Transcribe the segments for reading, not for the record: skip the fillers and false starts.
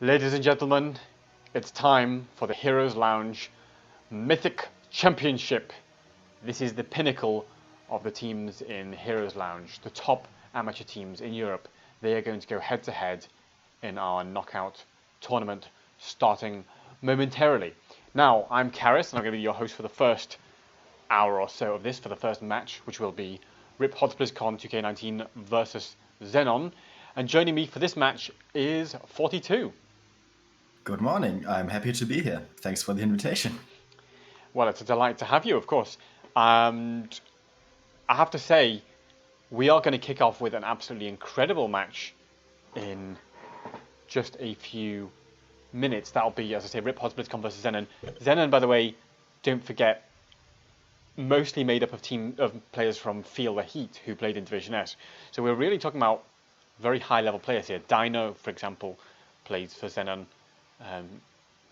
Ladies and gentlemen, it's time for the Heroes Lounge Mythic Championship. This is the pinnacle of the teams in Heroes Lounge, the top amateur teams in Europe. They are going to go head to head in our knockout tournament starting momentarily. Now, I'm Karis and I'm going to be your host for the first hour or so of this, for the first match, which will be Rip Hot Blizzcon 2K19 versus ZENON. And joining me for this match is 42. Good morning. I'm happy to be here. Thanks for the invitation. Well, it's a delight to have you, of course. And I have to say, we are going to kick off with an absolutely incredible match in just a few minutes. That'll be, as I say, Rip Hot Blizzcon versus ZENON. ZENON, by the way, don't forget, mostly made up of players from Feel the Heat who played in Division S. So we're really talking about very high-level players here. Dino, for example, plays for ZENON.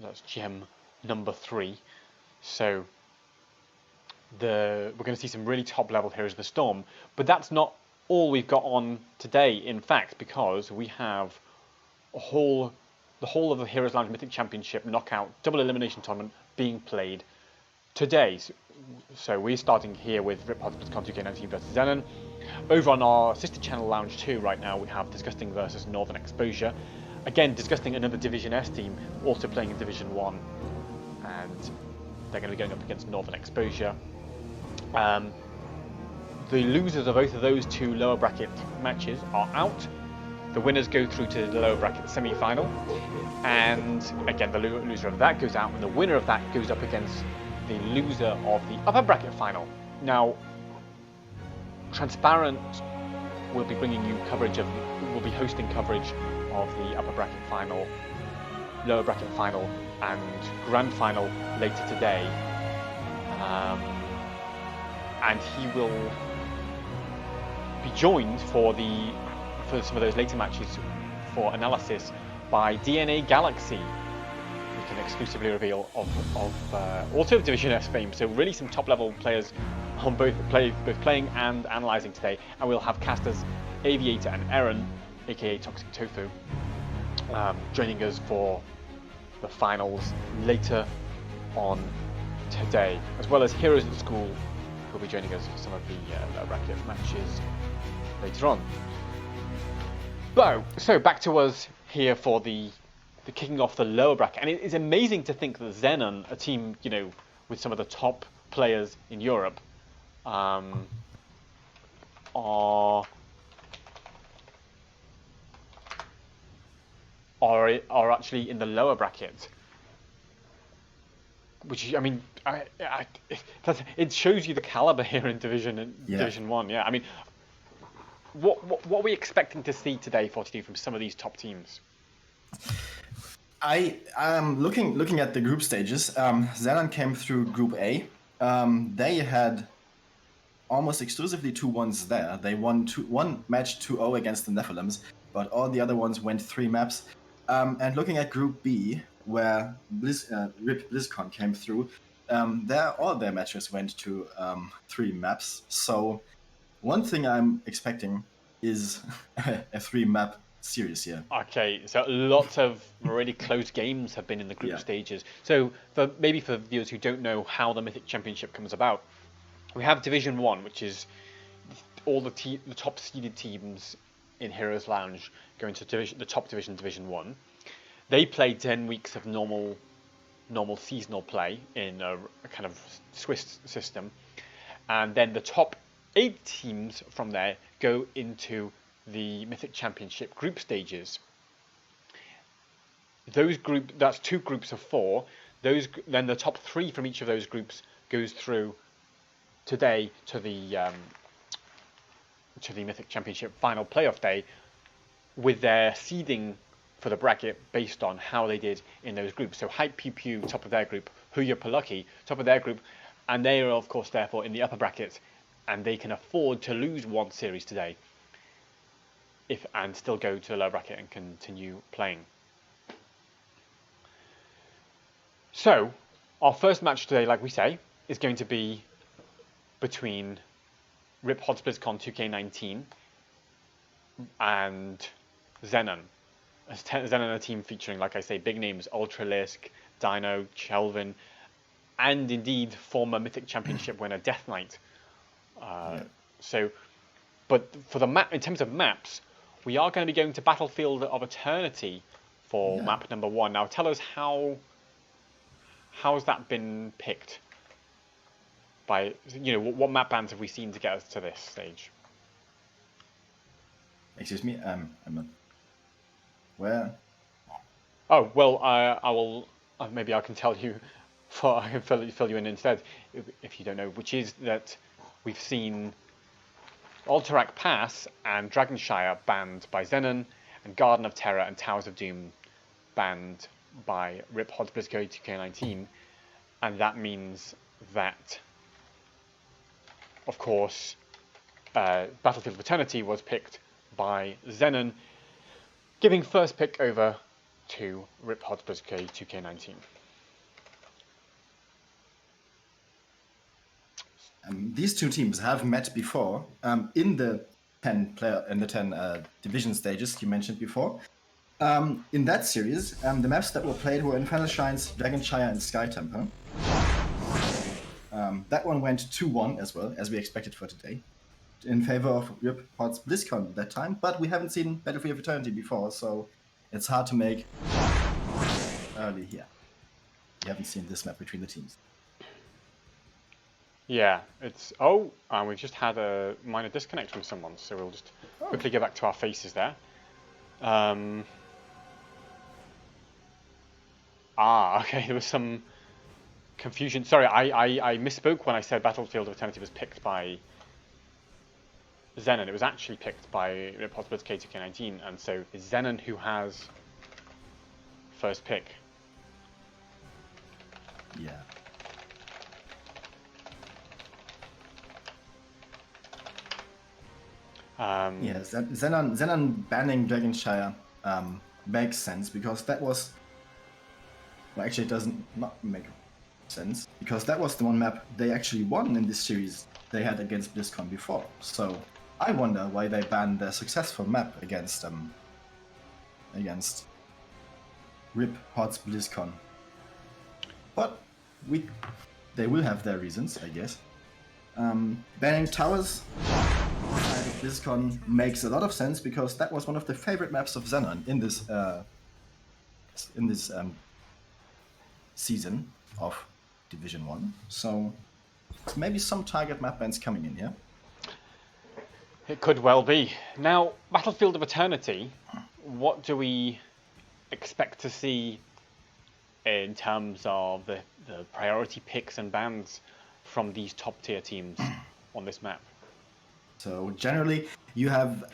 That's gem number 3. So we're going to see some really top-level Heroes of the Storm. But that's not all we've got on today, in fact, because we have the whole of the Heroes Lounge Mythic Championship knockout double elimination tournament being played today. So we're starting here with Rip Hot Blizzcon 2K19 versus ZENON. Over on our sister channel Lounge 2 right now, we have Disgusting versus Northern Exposure. Again, Disgusting, another Division S team, also playing in Division 1. And they're going to be going up against Northern Exposure. The losers of both of those two lower bracket matches are out. The winners go through to the lower bracket semi-final. And again, the loser of that goes out, and the winner of that goes up against the loser of the upper bracket final. Now, Transparent will be bringing you will be hosting coverage of the upper bracket final, lower bracket final, and grand final later today. And he will be joined for some of those later matches for analysis by DNA Galaxy, we can exclusively reveal of also Division S fame. So really some top level players on both playing and analysing today. And we'll have casters Aviator and Aaron, aka Toxic Tofu, joining us for the finals later on today, as well as Heroes at School, who will be joining us for some of the lower bracket matches later on. But so back to us here for the kicking off the lower bracket, and it is amazing to think that ZENON, a team with some of the top players in Europe, are actually in the lower bracket. Which, I mean, it shows you the caliber here in Division 1. Yeah, I mean, what are we expecting to see today, 42, from some of these top teams? I am looking at the group stages. ZENON came through Group A. They had almost exclusively 2-1s there. They won one match 2-0 against the Nephilims, but all the other ones went 3 maps. And looking at Group B, where Rip Blizzcon came through, all their matches went to 3 maps. So one thing I'm expecting is a 3-map series here. Okay, so lots of really close games have been in the group stages. So for viewers who don't know how the Mythic Championship comes about, we have Division 1, which is all the top seeded teams in Heroes Lounge going to the top division, Division 1. They play 10 weeks of normal seasonal play in a kind of Swiss system. And then the top 8 teams from there go into the Mythic Championship group stages. That's 2 groups of 4. Then the top 3 from each of those groups goes through today to the Mythic Championship final playoff day, with their seeding for the bracket based on how they did in those groups. So Hype Pew Pew, top of their group, Huya Palucky, top of their group, and they are of course therefore in the upper bracket, and they can afford to lose one series today and still go to the lower bracket and continue playing. So our first match today, like we say, is going to be between Rip Hot Blizzcon 2K19 and ZENON. ZENON a team featuring, like I say, big names: Ultralisk, Dino, Chelvin, and indeed former Mythic Championship winner Death Knight. So, but for the map, in terms of maps, we are going to be going to Battlefield of Eternity for map number 1. Now, tell us how's that been picked? By what map bands have we seen to get us to this stage? Excuse me, I'm not. Where? Oh well, I will. Maybe I can tell you. I can fill you in instead, if you don't know. Which is that we've seen Alterac Pass and Dragonshire banned by ZENON, and Garden of Terror and Towers of Doom banned by RIP Hods Blizzcon 2K19, and that means that, of course, Battlefield of Eternity was picked by ZENON, giving first pick over to RIP Hods Blizzcon 2K19. These two teams have met before in the 10 division stages you mentioned before. In that series, the maps that were played were Infernal Shines, Dragonshire, and Sky Temple. That one went 2-1 as well, as we expected for today, in favor of RIP Hods Blizzcon at that time. But we haven't seen Battlefield of Eternity before, so it's hard to make early here. We haven't seen this map between the teams. Yeah, it's... and we've just had a minor disconnect from someone, so we'll just quickly go back to our faces there. Okay, there was some confusion. Sorry, I misspoke when I said Battlefield of Eternity was picked by ZENON. It was actually picked by RIP Hods Blizzcon 2K19, and so it's ZENON who has first pick. Yeah. Yes, ZENON banning Dragonshire makes sense, because that was... Well, actually, it doesn't not make sense, because that was the one map they actually won in this series they had against BlizzCon before. So I wonder why they banned their successful map against RIP Hods BlizzCon. But they will have their reasons, I guess. Banning Towers of BlizzCon makes a lot of sense, because that was one of the favorite maps of ZENON in this season of Division 1. So maybe some target map bans coming in here. It could well be. Now, Battlefield of Eternity, what do we expect to see in terms of the priority picks and bans from these top tier teams on this map? So generally, you have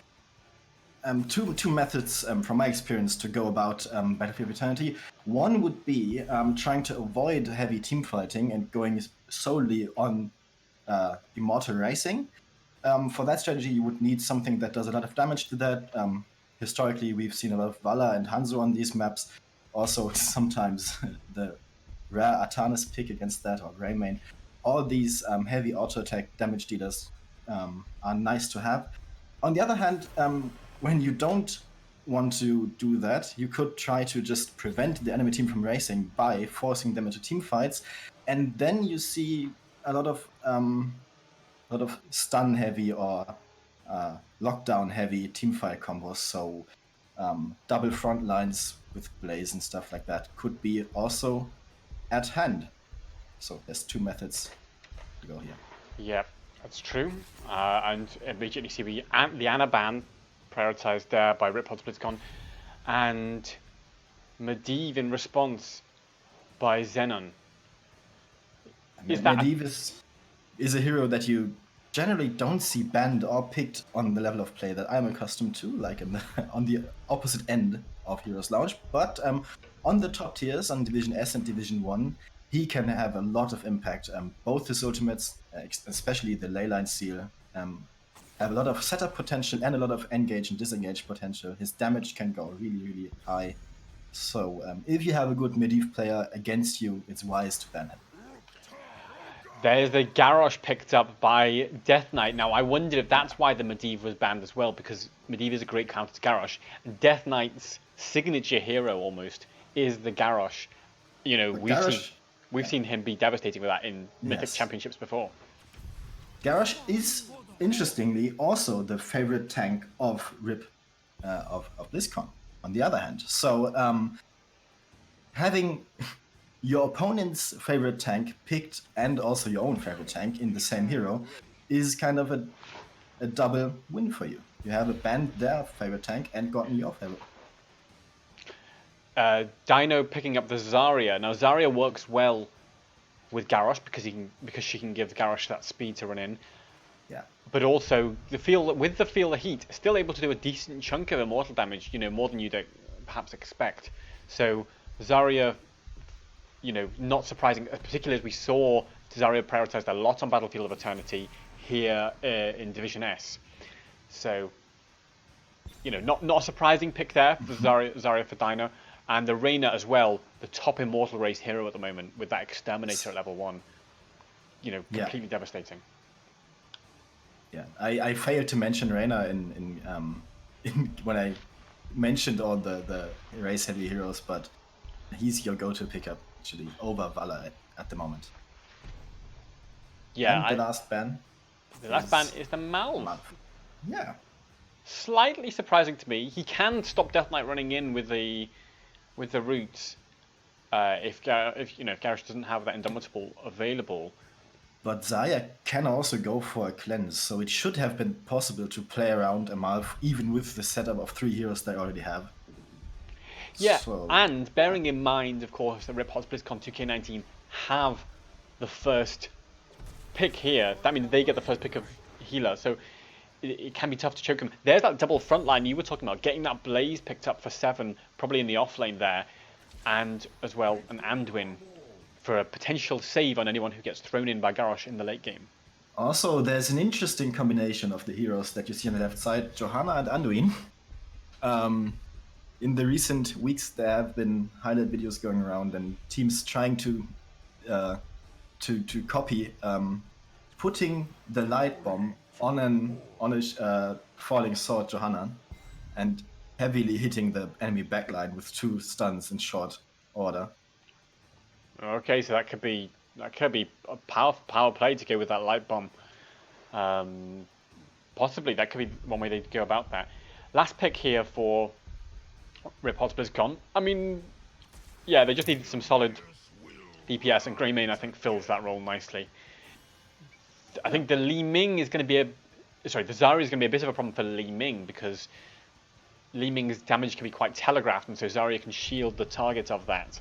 two methods from my experience to go about Battlefield of Eternity. One would be trying to avoid heavy team fighting and going solely on Immortal Racing. For that strategy, you would need something that does a lot of damage to that. Historically, we've seen a lot of Valor and Hanzo on these maps. Also, sometimes the rare Artanis pick against that, or Greymane. All these heavy auto-attack damage dealers are nice to have. On the other hand, when you don't want to do that, you could try to just prevent the enemy team from racing by forcing them into team fights, and then you see a lot of stun heavy or lockdown heavy team fight combos. So double front lines with Blaze and stuff like that could be also at hand. So there's two methods to go here. Yep, that's true. And immediately see the Ana ban prioritized there by RIP Hods BlizzCon, and Medivh in response by ZENON. Medivh is a hero that you generally don't see banned or picked on the level of play that I'm accustomed to, like on the opposite end of Heroes Lounge. But on the top tiers, on Division S and Division 1, he can have a lot of impact. Both his ultimates, especially the Leyline Seal, have a lot of setup potential and a lot of engage and disengage potential. His damage can go really, really high. So if you have a good Medivh player against you, it's wise to ban him. There's the Garrosh picked up by Death Knight. Now, I wondered if that's why the Medivh was banned as well, because Medivh is a great counter to Garrosh. And Death Knight's signature hero almost is the Garrosh. You know, But we've seen him be devastating with that in Mythic yes, championships before. Garrosh is interestingly also the favorite tank of Rip of Blizzcon. On the other hand, so having your opponent's favorite tank picked and also your own favorite tank in the same hero is kind of a double win for you. You have banned their favorite tank and gotten your favorite. Dino picking up the Zarya. Now Zarya works well with Garrosh because she can give Garrosh that speed to run in. Yeah. But also the feel of heat, still able to do a decent chunk of immortal damage. You know, more than you'd perhaps expect. So Zarya, you know, not surprising, particularly as we saw Zarya prioritized a lot on Battlefield of Eternity here in Division S. So, you know, not a surprising pick there for Zarya for Dino. And the Reyna as well, the top immortal race hero at the moment with that Exterminator at level 1. You know, completely devastating. Yeah, I failed to mention Reyna in when I mentioned all the race heavy heroes, but he's your go-to pickup actually over Vala at the moment. Yeah, And the last ban. The last ban is the Malv. Yeah. Slightly surprising to me. He can stop Death Knight running in with the roots if Garrosh doesn't have that Indomitable available. But Zarya can also go for a cleanse, so it should have been possible to play around a Malv even with the setup of 3 heroes they already have. Yeah, so, and bearing in mind, of course, that Rip Hot's Blizzcon 2K19 have the first pick here. That means they get the first pick of healer, so it can be tough to choke him. There's that double front line you were talking about, getting that Blaze picked up for 7, probably in the off lane there, and as well an Anduin for a potential save on anyone who gets thrown in by Garrosh in the late game. Also, there's an interesting combination of the heroes that you see on the left side, Johanna and Anduin. In the recent weeks, there have been highlight videos going around and teams trying to copy putting the light bomb on a falling sword Johanna and heavily hitting the enemy backline with 2 stuns in short order. Okay, so that could be a power play to go with that light bomb. Possibly that could be one way they go about that. Last pick here for Rip Hot's Blizzcon. I mean, yeah, they just needed some solid DPS, and Greymane I think fills that role nicely. I think the Li Ming is going to be the Zarya is going to be a bit of a problem for Li Ming because Li Ming's damage can be quite telegraphed, and so Zarya can shield the target of that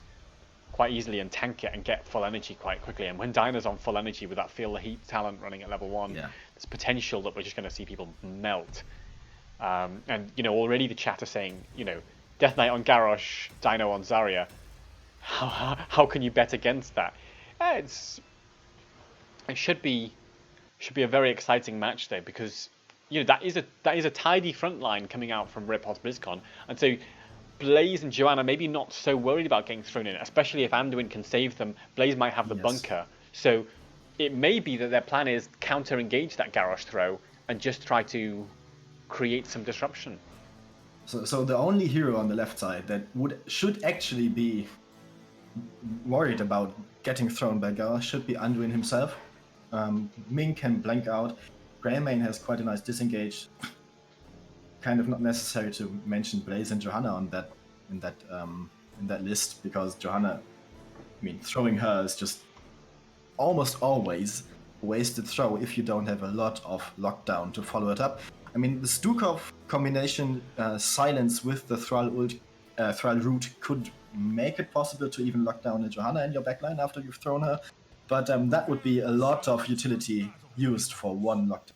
quite easily and tank it and get full energy quite quickly. And when Dino's on full energy with that Feel the Heat talent running at level 1, there's potential that we're just going to see people melt. And, you know, already the chat is saying, you know, Death Knight on Garrosh, Dino on Zarya. How can you bet against that? It should be a very exciting match though, because you know that is a tidy front line coming out from Rip Hot's BlizzCon, and so Blaze and Joanna maybe not so worried about getting thrown in, especially if Anduin can save them. Blaze might have the bunker, so it may be that their plan is counter-engage that Garrosh throw and just try to create some disruption. So the only hero on the left side that should actually be worried about getting thrown by Garrosh should be Anduin himself. Ming can blank out. Greymane has quite a nice disengage. Kind of not necessary to mention Blaze and Johanna on that in that list, because Johanna, I mean, throwing her is just almost always a wasted throw if you don't have a lot of lockdown to follow it up. I mean, the Stukov combination silence with the Thrall root could make it possible to even lock down a Johanna in your backline after you've thrown her, but that would be a lot of utility used for one lockdown.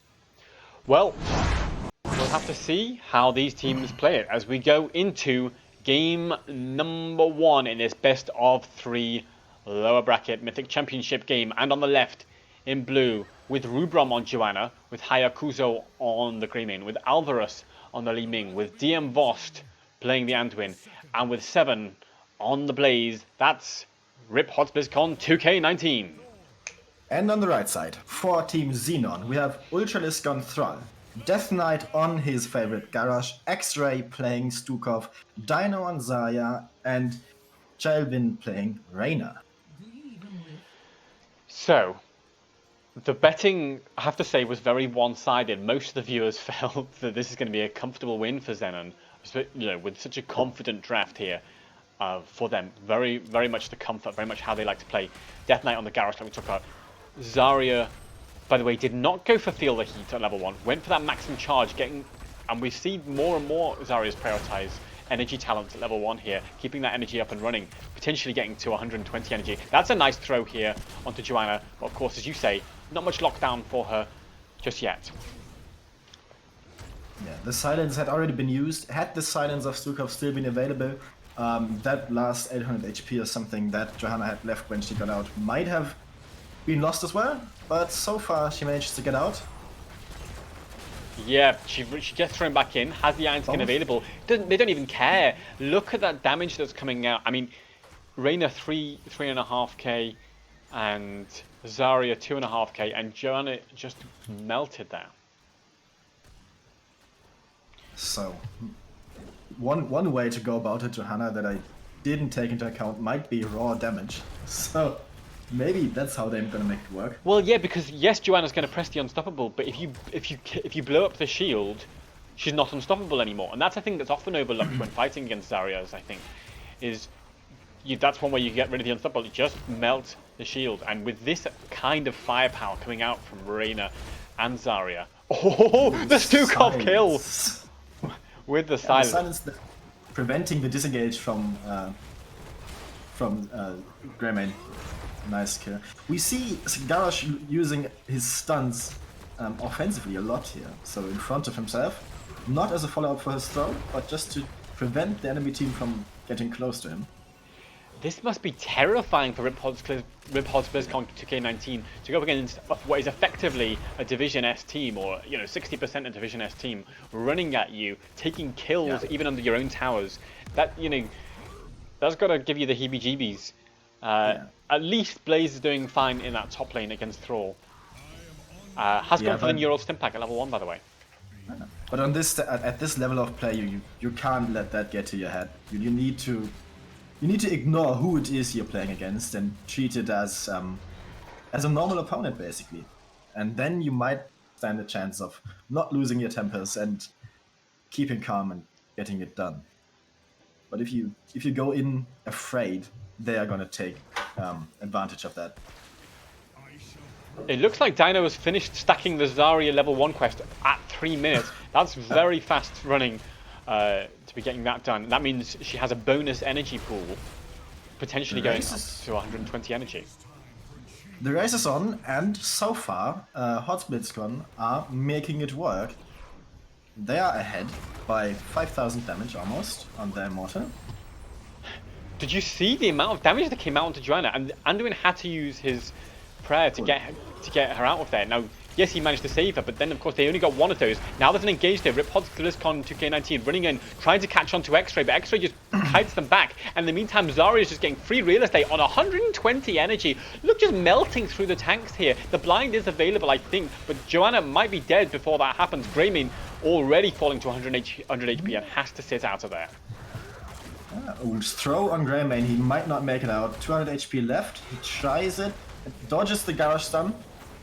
Well, we'll have to see how these teams play it as we go into game number 1 in this best of 3 lower bracket Mythic Championship game. And on the left, in blue, with Rubrom on Joanna, with Hayakuzo on the Greymane, with Alvarez on the Li Ming, with DM Vost playing the Anduin, and with 7 on the Blaze. That's Rip Hot's BlizzCon 2K19. And on the right side, for Team ZENON, we have Ultraliscon Thrall, Death Knight on his favorite Garrosh, X-Ray playing Stukov, Dino on Zarya, and Chelvin playing Reyna. So, the betting, I have to say, was very one-sided. Most of the viewers felt that this is going to be a comfortable win for ZENON, with such a confident draft here for them. Very, very much the comfort, very much how they like to play. Death Knight on the Garrosh, like we talked about. Zarya, by the way, did not go for Feel the Heat at level 1. Went for that maximum charge, and we see more and more Zarya's prioritize energy talents at level 1 here, keeping that energy up and running, potentially getting to 120 energy. That's a nice throw here onto Joanna, but of course, as you say, not much lockdown for her just yet. Yeah, the silence had already been used. Had the silence of Stukov still been available, that last 800 HP or something that Johanna had left when she got out might have been lost as well, but so far she managed to get out. Yeah, she gets thrown back in, has the Iron Skin available. They don't even care. Look at that damage that's coming out. I mean, Reyna 3.5k, and Zarya 2.5k, and Joanna just melted that. So, one way to go about it, Johanna, that I didn't take into account might be raw damage. So maybe that's how they're gonna make it work. Well, yeah, because yes, Joanna's gonna press the unstoppable, but if you blow up the shield, she's not unstoppable anymore, and that's a thing that's often overlooked when fighting against Zarya's. I think that's one way you get rid of the unstoppable. You just melt the shield, and with this kind of firepower coming out from Reyna and Zarya, oh, the Stukov kill with the silence. The silence preventing the disengage from Greymane. Nice kill. We see Garrosh using his stuns offensively a lot here. So in front of himself, not as a follow-up for his throw, but just to prevent the enemy team from getting close to him. This must be terrifying for Riphod's Blizzcon 2K19 to go up against what is effectively a Division S team, or 60% a Division S team, running at you, taking kills even under your own towers. That that's got to give you the heebie-jeebies. At least Blaze is doing fine in that top lane against Thrall. Has gone for the Neural Stimpak at level 1, by the way. But on this at this level of play, you can't let that get to your head. You need to ignore who it is you're playing against and treat it as a normal opponent, basically. And then you might stand a chance of not losing your tempers and keeping calm and getting it done. But if you go in afraid, they are going to take advantage of that. It looks like Dino has finished stacking the Zarya level 1 quest at 3 minutes. That's very fast running to be getting that done. That means she has a bonus energy pool, potentially going up to 120 energy. The race is on, and so far, Hot Blizzcon are making it work. They are ahead by 5,000 damage almost on their Immortal. Did you see the amount of damage that came out onto Joanna? And Anduin had to use his prayer to get her out of there. Now, yes, he managed to save her, but then of course they only got one of those. Now there's an engage there. Riphod's Blizzcon 2K19 running in, trying to catch onto X-Ray, but X-Ray just kites them back. And in the meantime, Zarya is just getting free real estate on 120 energy. Look, just melting through the tanks here. The blind is available, I think, but Joanna might be dead before that happens. Greymane already falling to 100 HP and has to sit out of there. Throw on Greymane, he might not make it out. 200 HP left, he tries it, dodges the Garrosh stun,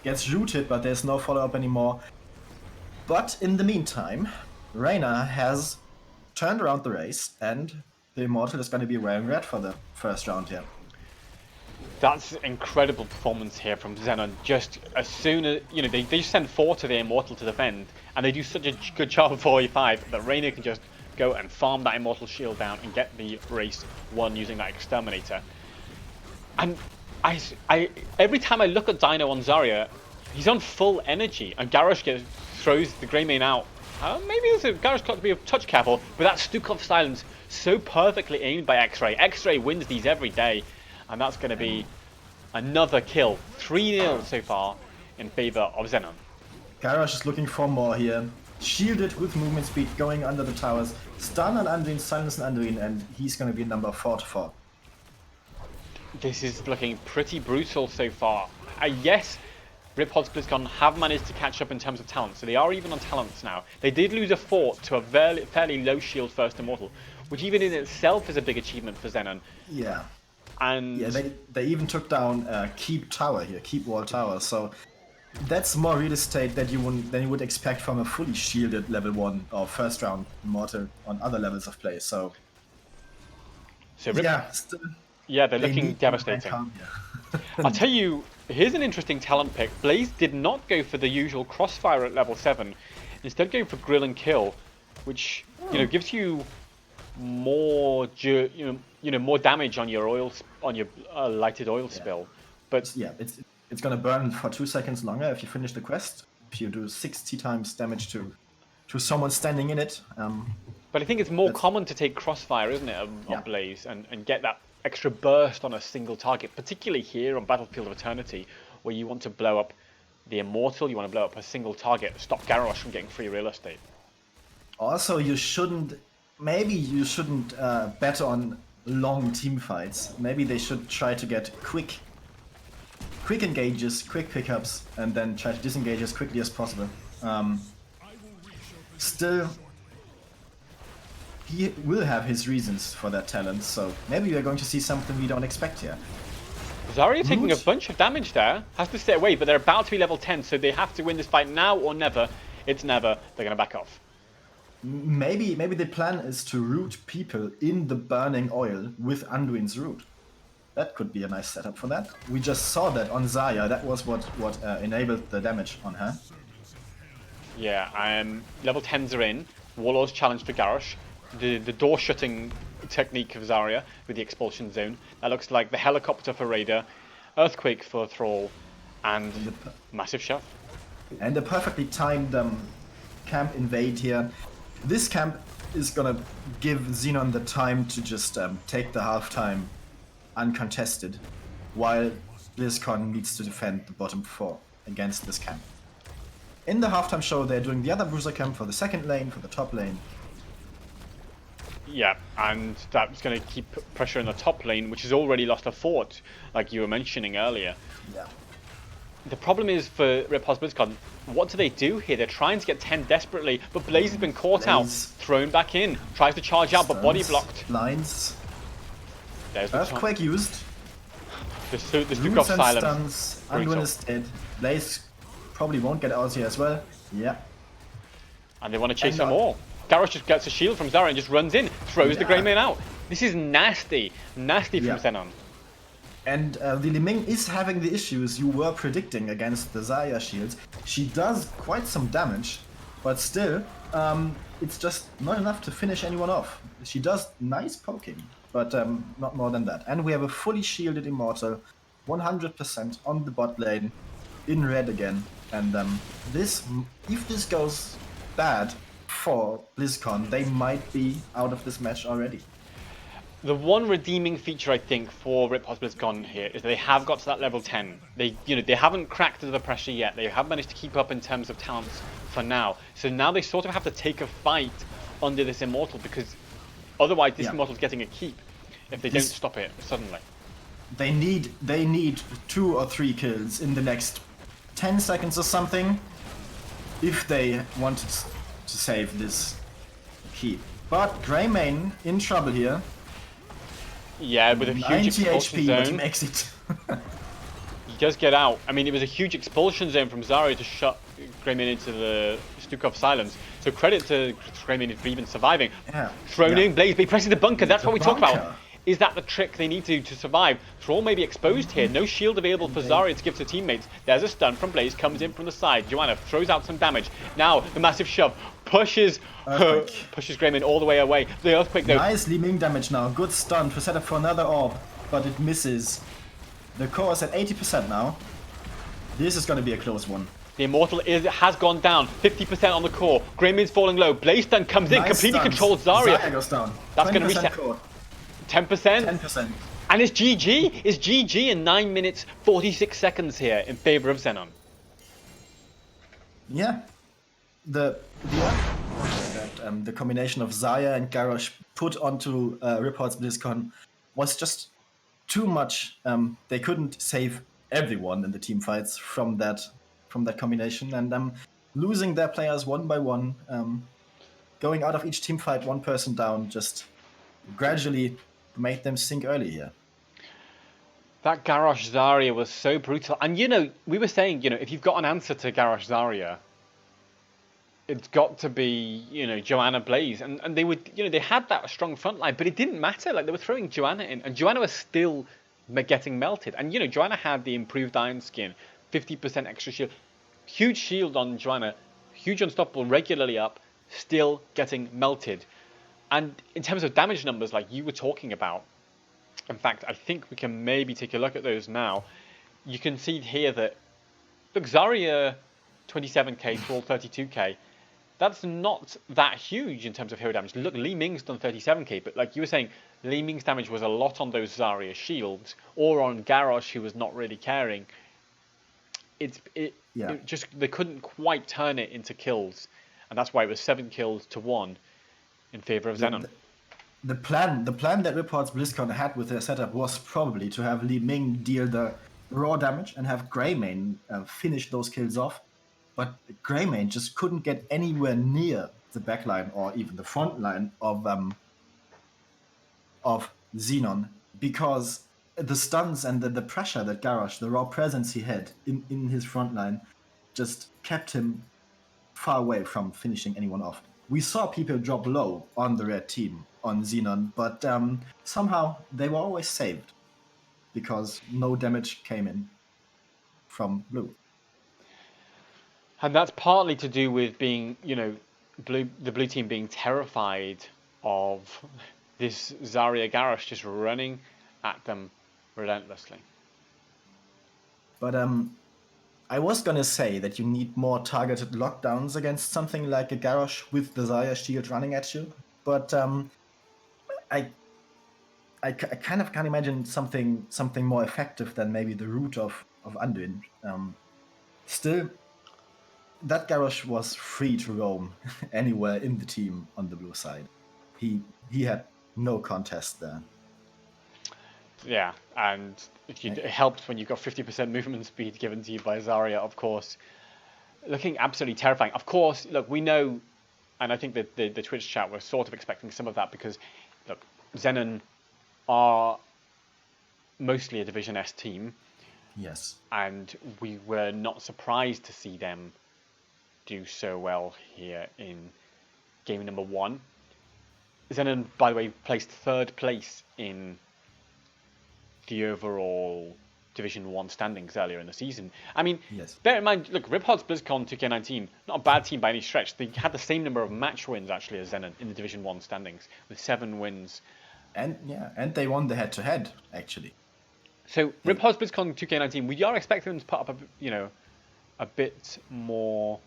gets rooted, but there's no follow-up anymore. But in the meantime, Reyna has turned around the race, and the Immortal is going to be wearing red for the first round here. That's incredible performance here from ZENON. Just as soon as, they just send 4 to the Immortal to defend, and they do such a good job of 45 that Reyna can just go and farm that Immortal shield down and get the race won using that Exterminator. And every time I look at Dino on Zarya, he's on full energy, and Garrosh throws the Greymane out. Maybe Garrosh got to be a touch careful, but that Stukov silence so perfectly aimed by X-Ray. X-Ray wins these every day, and that's going to be another kill. 3-0 so far in favor of ZENON. Garrosh is looking for more here. Shielded with movement speed, going under the towers. Stun on Anduin, silence on Anduin, and he's going to be number 4-4. This is looking pretty brutal so far. Yes, Ripod's Blizzcon have managed to catch up in terms of talent, so they are even on talents now. They did lose a fort to a fairly low shield first immortal, which even in itself is a big achievement for Zenon. Yeah. And Yeah, they even took down Keep Tower here, Keep Wall Tower. So that's more real estate than you would expect from a fully shielded level 1 or first round immortal on other levels of play. So yeah, still, yeah, they're they looking need to remain devastating. calm here. I'll tell you, here's an interesting talent pick. Blaze did not go for the usual crossfire at level 7, instead going for grill and kill, which gives you more more damage on your lighted oil spill. But yeah, it's gonna burn for 2 seconds longer if you finish the quest. If you do 60 times damage to someone standing in it. But I think it's more common to take crossfire, isn't it, on Blaze and get that extra burst on a single target, particularly here on Battlefield of Eternity, where you want to blow up the Immortal, you want to blow up a single target, stop Garrosh from getting free real estate. Also, maybe you shouldn't bet on long team fights. Maybe they should try to get quick engages, quick pickups, and then try to disengage as quickly as possible. Still, he will have his reasons for that talent, so maybe we are going to see something we don't expect here. Zarya taking a bunch of damage there, has to stay away, but they're about to be level 10, so they have to win this fight now or never. It's never, they're going to back off. Maybe the plan is to root people in the burning oil with Anduin's root. That could be a nice setup for that. We just saw that on Zarya, that was what enabled the damage on her. Yeah, level 10s are in, Warlord's challenge for Garrosh. The door shutting technique of Zarya with the expulsion zone. That looks like the helicopter for Raider, Earthquake for Thrall, and massive shove. And a perfectly timed camp invade here. This camp is gonna give ZENON the time to just take the halftime uncontested, while Blizzcon needs to defend the bottom 4 against this camp. In the halftime show, they're doing the other bruiser camp for the second lane, for the top lane. Yeah, and that's going to keep pressure in the top lane, which has already lost a fort, like you were mentioning earlier. Yeah. The problem is for Ripod's Blizzcon, what do they do here? They're trying to get 10 desperately, but Blaze has been caught out, thrown back in, tries to charge out, but body blocked. Blinds. There's Earthquake used. The Stuk of Silence. Stuns. Anduin is dead. Blaze probably won't get out here as well. Yeah. And they want to chase them all. Garrosh just gets a shield from Zarya and just runs in, throws the Greymane out. This is nasty. Nasty from Zenon. And the Li Ming is having the issues you were predicting against the Zarya shields. She does quite some damage, but still, it's just not enough to finish anyone off. She does nice poking, but not more than that. And we have a fully shielded Immortal, 100% on the bot lane, in red again. And if this goes bad for BlizzCon, they might be out of this match already. The one redeeming feature I think for Ripod's Blizzcon here is that they have got to that level 10. They haven't cracked under the pressure yet. They have managed to keep up in terms of talents for now. So now they sort of have to take a fight under this Immortal, because otherwise this Immortal's getting a keep if they don't stop it suddenly. They need 2 or 3 kills in the next 10 seconds or something if they wanted to save this keep. But Greymane in trouble here. Yeah, with a huge 90 expulsion HP, zone. but he makes it. He does get out. I mean, it was a huge expulsion zone from Zarya to shut Greymane into the Stuk of Silence. So credit to Greymane for even surviving. Yeah. Thrown in, Blaze, but pressing the bunker. That's what we talk bunker. about. Is that the trick they need to survive? Thrall may be exposed here. No shield available for Zarya to give to teammates. There's a stun from Blaze, comes in from the side. Joanna throws out some damage. Now, the massive shove pushes Greymane all the way away. The Earthquake, though. Nice Li Ming damage now. Good stun to set up for another orb, but it misses. The core is at 80% now. This is going to be a close one. The Immortal has gone down. 50% on the core. Greymane's falling low. Blaze stun comes in, completely controls Zarya. Zarya goes down. That's going to reset. Core. 10%? 10%. And it's GG. It's GG in 9 minutes 46 seconds here in favor of ZENON. Yeah. The combination of Zarya and Garrosh put onto Ripod's BlizzCon was just too much. They couldn't save everyone in the team fights from that from that combination, and losing their players one by one, going out of each team fight one person down, just gradually made them sink early here. That Garrosh Zarya was so brutal. And, you know, we were saying, you know, if you've got an answer to Garrosh Zarya, it's got to be, you know, Joanna Blaze. And they would, you know, they had that strong front line, but it didn't matter. Like, they were throwing Joanna in, and Joanna was still getting melted. And, you know, Joanna had the improved Iron Skin, 50% extra shield. Huge shield on Joanna, huge unstoppable, regularly up, still getting melted. And in terms of damage numbers, like you were talking about, in fact, I think we can maybe take a look at those now. You can see here that, look, Zarya 27k, Thrall 32k. That's not that huge in terms of hero damage. Look, Li Ming's done 37k, but like you were saying, Li Ming's damage was a lot on those Zarya shields, or on Garrosh, who was not really caring. It just, they couldn't quite turn it into kills, and that's why it was 7 kills to 1 in favor of ZENON. The plan that Reports Blizzcon had with their setup was probably to have Li Ming deal the raw damage and have Greymane finish those kills off. But Greymane just couldn't get anywhere near the backline or even the front line of ZENON, because the stuns and the pressure that Garrosh, the raw presence he had in his front line, just kept him far away from finishing anyone off. We saw people drop low on the red team on ZENON, but somehow they were always saved because no damage came in from blue. And that's partly to do with being, you know, the blue team being terrified of this Zarya Garrosh just running at them relentlessly. But I was gonna say that you need more targeted lockdowns against something like a Garrosh with the Zarya shield running at you. But I kind of can't imagine something more effective than maybe the root of Anduin. Still, that Garrosh was free to roam anywhere in the team on the blue side. He had no contest there. Yeah, and it helps when you've got 50% movement speed given to you by Zarya, of course. Looking absolutely terrifying. Of course, look, we know, and I think that the Twitch chat was sort of expecting some of that because, look, ZENON are mostly a Division S team. Yes. And we were not surprised to see them do so well here in game number 1. ZENON, by the way, placed 3rd place in the overall Division 1 standings earlier in the season. I mean, yes. Bear in mind, look, Ripod's Blizzcon 2K19, not a bad team by any stretch. They had the same number of match wins, actually, as ZENON in the Division 1 standings, with 7 wins. And they won the head-to-head, actually. So, Ripod's Blizzcon 2K19, we are expecting them to put up, a bit more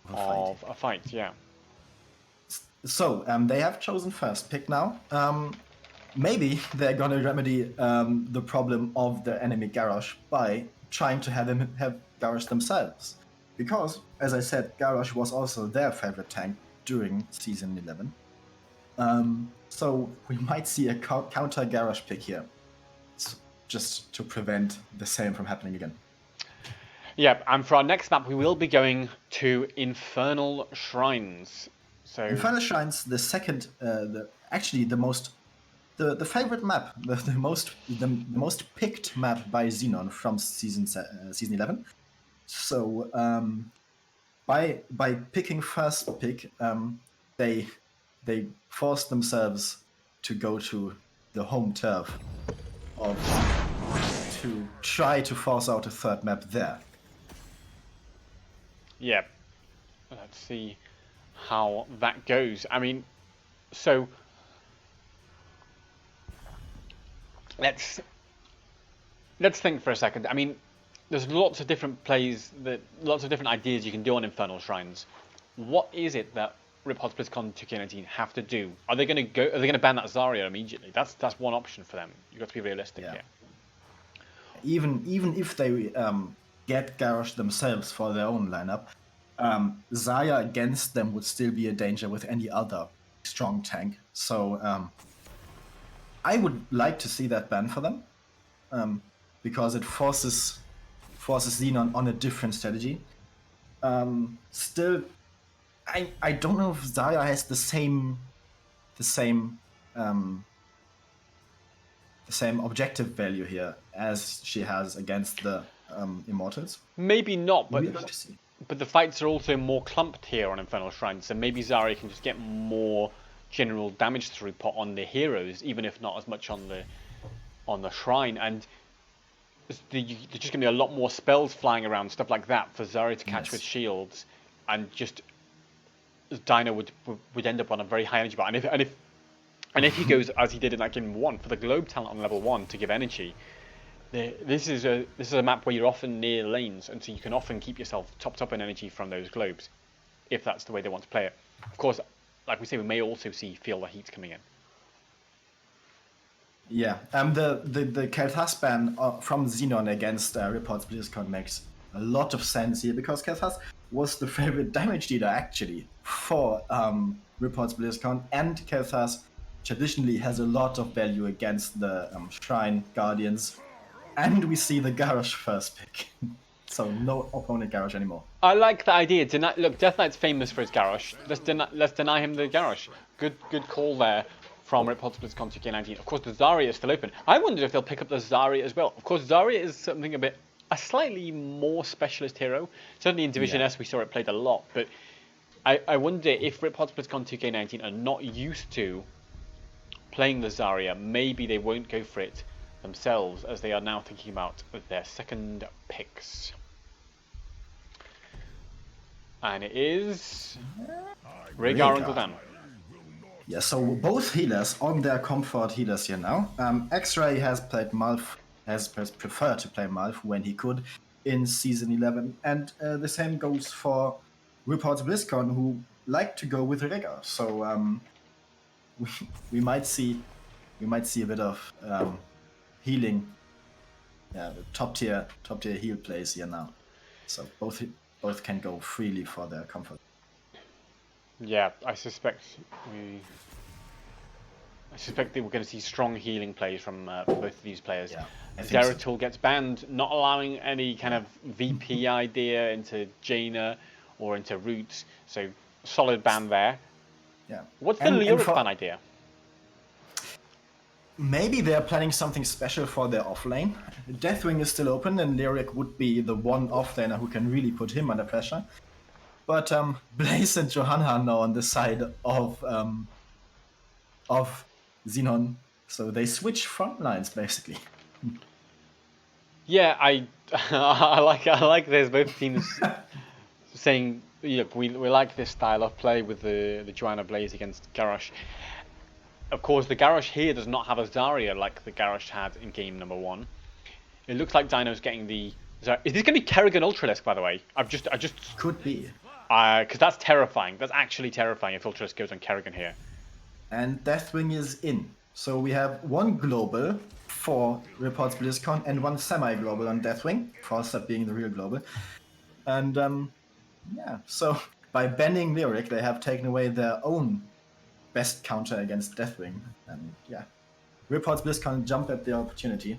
of a fight, yeah. So, they have chosen first pick now. Maybe they're gonna remedy the problem of the enemy Garrosh by trying to have Garrosh themselves. Because, as I said, Garrosh was also their favorite tank during Season 11. So we might see a counter Garrosh pick here, just to prevent the same from happening again. Yeah, and for our next map, we will be going to Infernal Shrines. So Infernal Shrines, the second, the favorite map, the most picked map by ZENON from season 11. So by picking first pick, they forced themselves to go to the home turf to try to force out a third map there. Yeah, let's see how that goes. I mean, so let's think for a second. I mean, there's lots of different plays, lots of different ideas you can do on Infernal Shrines. What is it that Ripod's Blizzcon 2K19 have to do? Are they going to ban that Zarya immediately? That's one option for them. You've got to be realistic here. Even if they get Garrosh themselves for their own lineup, Zarya against them would still be a danger with any other strong tank. So I would like to see that ban for them, because it forces forces Xenon on a different strategy. Still, I don't know if Zarya has the same objective value here as she has against the Immortals. Maybe not, but We'll have to see. but the fights are also more clumped here on Infernal Shrine, so maybe Zarya can just get more general damage throughput on the heroes, even if not as much on the shrine. And there's just going to be a lot more spells flying around, stuff like that, for Zarya to catch with shields, and just Dino would end up on a very high energy bar. And if he goes as he did in that game 1 for the globe talent on level 1 to give energy, this is a map where you're often near lanes, and so you can often keep yourself topped up in energy from those globes, if that's the way they want to play it. Of course, like we say, we may also feel the heat coming in. Yeah, the Kel'Thas ban from Xenon against Reports Blizzcon makes a lot of sense here, because Kel'Thas was the favorite damage dealer actually for Reports Blizzcon, and Kel'Thas traditionally has a lot of value against the Shrine Guardians, and we see the Garrosh first pick. So no opponent Garrosh anymore. I like the idea. Look, Death Knight's famous for his Garrosh. Let's deny him the Garrosh. Good call there from Reports Blizzcon 2K19. Of course, the Zarya is still open. I wondered if they'll pick up the Zarya as well. Of course, Zarya is something a slightly more specialist hero. Certainly in Division S we saw it played a lot, but I wonder if Reports Blizzcon 2K19 are not used to playing the Zarya, maybe they won't go for it themselves, as they are now thinking about their second picks. And it is Rhaegar and Gul'dan. Yeah, so both healers on their comfort healers here now. X-Ray has played Malf, has preferred to play Malf when he could in Season 11, and the same goes for Reports BlizzCon, who like to go with Rhaegar. So we might see a bit of healing, top tier heal plays here now. So both can go freely for their comfort. Yeah, I suspect that we're going to see strong healing plays from both of these players. Yeah, Zeratul gets banned, not allowing any kind of VP idea into Jaina or into Roots. So solid ban there. Yeah. What's the Lyric ban idea? Maybe they're planning something special for their offlane. Deathwing is still open, and Lyric would be the one offlaner who can really put him under pressure. But Blaze and Johanna are now on the side of Xenon, so they switch front lines basically. Yeah, I like there's both teams saying, look, we like this style of play with the Johanna Blaze against Garrosh. Of course, the Garrosh here does not have a Zarya like the Garrosh had in game number 1. It looks like Dino's getting the Zarya. Is this going to be Kerrigan Ultralisk, by the way? I just could be. Because that's terrifying. That's actually terrifying if Ultralisk goes on Kerrigan here. And Deathwing is in. So we have one global for Reports BlizzCon and one semi-global on Deathwing, Frostad being the real global. And yeah, so by banning Lyric, they have taken away their own best counter against Deathwing. And yeah, Reports BlizzCon jumped at the opportunity.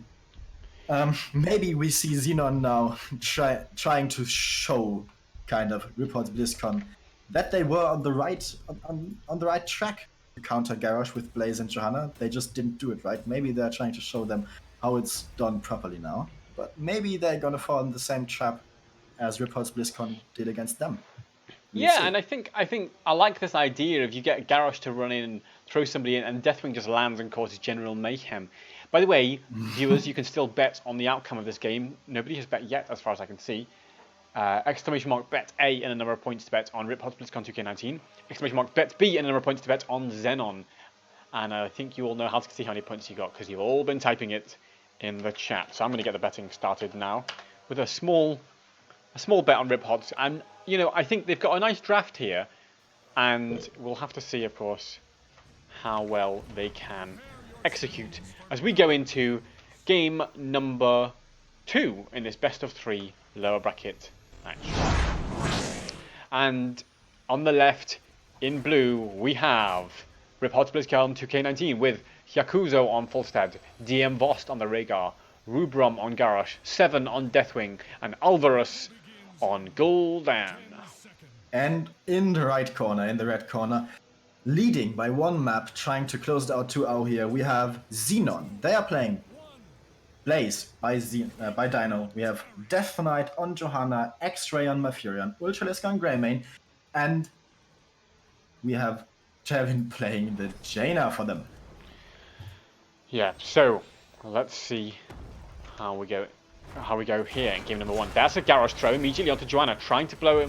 Maybe we see Xenon now trying to show kind of Reports BlizzCon that they were on the right track to counter Garrosh with Blaze and Johanna. They just didn't do it right. Maybe they're trying to show them how it's done properly now. But maybe they're gonna fall in the same trap as Reports BlizzCon did against them. Yeah, and I think I like this idea of you get Garrosh to run in, throw somebody in, and Deathwing just lands and causes general mayhem. By the way, viewers, you can still bet on the outcome of this game. Nobody has bet yet, as far as I can see. Exclamation mark bet A and a number of points to bet on Reports BlizzCon 2K19. Exclamation mark bet B and a number of points to bet on ZENON. And I think you all know how to see how many points you got because you've all been typing it in the chat. So I'm going to get the betting started now with a small bet on Reports. And you know, I think they've got a nice draft here, and we'll have to see, of course, how well they can execute as we go into game number 2 in this best of 3 lower bracket match. And on the left, in blue, we have Reports BlizzCon 2K19 with Yakuzo on Fulstad, DM Vost on the Rhaegar, Rubrom on Garrosh, 7 on Deathwing, and Alvarez on Gul'dan. And in the right corner, in the red corner, leading by one map, trying to close out 2-0 here, we have ZENON. They are playing Blaze by Dino. We have Death Knight on Johanna, X-Ray on Malfurion, Ultralisk on Greymane, and we have Trevin playing the Jaina for them. Yeah, so let's see how we go here in game number 1. That's a Garrosh throw immediately onto Johanna, trying to blow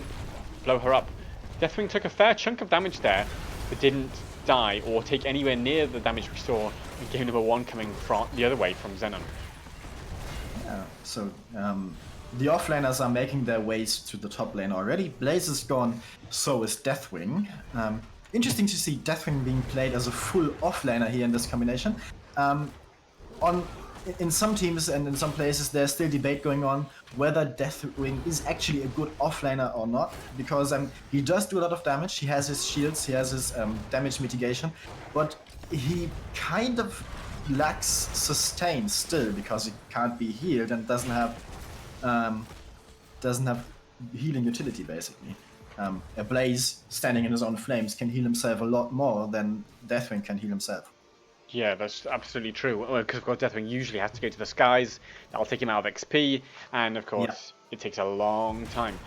her up. Deathwing took a fair chunk of damage there, but didn't die or take anywhere near the damage we saw in game number 1 coming from the other way from ZENON. Yeah, so the offlaners are making their ways to the top lane already. Blaze is gone, so is Deathwing. Interesting to see Deathwing being played as a full offlaner here in this combination. In some teams and in some places, there's still debate going on whether Deathwing is actually a good offlaner or not, because he does do a lot of damage. He has his shields, he has his damage mitigation, but he kind of lacks sustain still because he can't be healed and doesn't have healing utility basically. A Blaze standing in his own flames can heal himself a lot more than Deathwing can heal himself. Yeah, that's absolutely true. Because of course Deathwing usually has to go to the skies. That'll take him out of XP, and of course it takes a long time.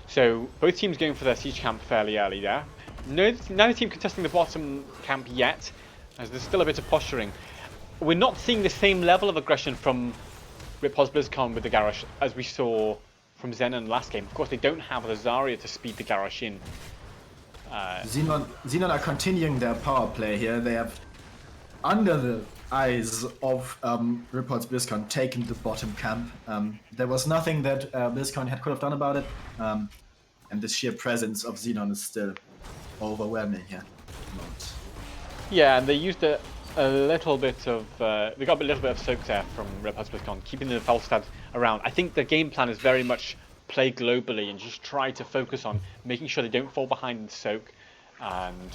So both teams going for their siege camp fairly early there. Neither team contesting the bottom camp yet, as there's still a bit of posturing. We're not seeing the same level of aggression from Ripos Blizzcon with the Garrosh as we saw from ZENON last game. Of course, they don't have the Zarya to speed the Garrosh in. ZENON are continuing their power play here. They have, under the eyes of Ripos Blizzcon, taken the bottom camp. There was nothing that Blizzcon could have done about it, and the sheer presence of ZENON is still overwhelming here. Yeah, and they used a little bit of they got a little bit of soak there from Ripos Blizzcon, keeping the Falstad around. I think the game plan is very much play globally and just try to focus on making sure they don't fall behind in soak and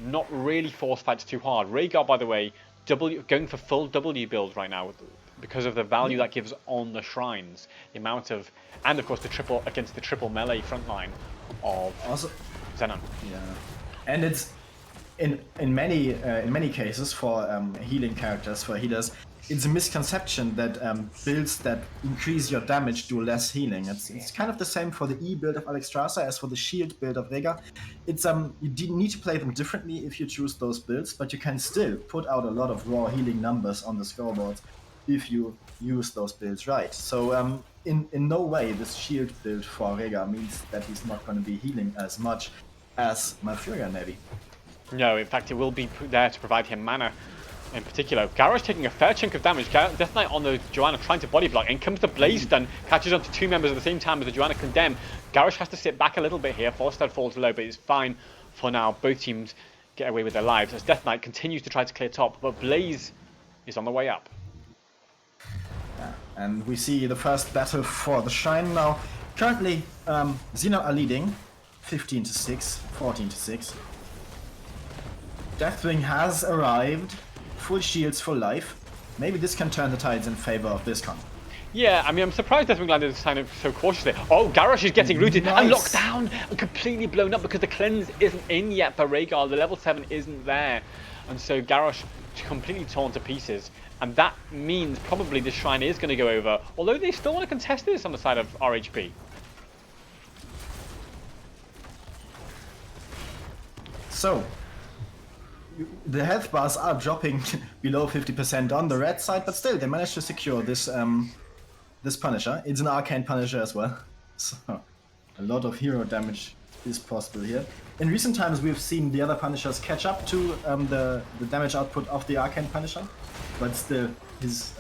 not really force fights too hard. Rhaegar, by the way, going for full W build right now because of the value that gives on the shrines, the amount of, and of course the triple against the triple melee frontline of ZENON. Yeah, and it's in many cases for healing characters, for healers, it's a misconception that builds that increase your damage do less healing. It's kind of the same for the E build of Alexstrasza as for the shield build of Rhaegar. It's you need to play them differently if you choose those builds, but you can still put out a lot of raw healing numbers on the scoreboard if you use those builds right. So in no way this shield build for Rhaegar means that he's not going to be healing as much as Malfurion maybe. No, in fact, it will be there to provide him mana in particular. Garrosh taking a fair chunk of damage. Death Knight on the Johanna trying to body block. In comes the Blaze stun, catches onto two members at the same time as the Johanna condemn. Garrosh has to sit back a little bit here. Falstad falls low, but it's fine for now. Both teams get away with their lives as Death Knight continues to try to clear top, but Blaze is on the way up. Yeah, and we see the first battle for the Shrine now. Currently, ZENON are leading 15-6, 14-6. Deathwing has arrived, full shields for life. Maybe this can turn the tides in favor of Blizzcon. Yeah, I mean, I'm surprised Deathwing landed kind of so cautiously. Oh, Garrosh is getting rooted and locked down and completely blown up because the cleanse isn't in yet for Rhaegar. The level 7 isn't there. And so Garrosh completely torn to pieces. And that means probably this Shrine is going to go over, although they still want to contest this on the side of RHP. So, the health bars are dropping below 50% on the red side, but still they managed to secure this this Punisher. It's an arcane Punisher as well, so a lot of hero damage is possible here. In recent times we've seen the other Punishers catch up to the damage output of the arcane Punisher, but still his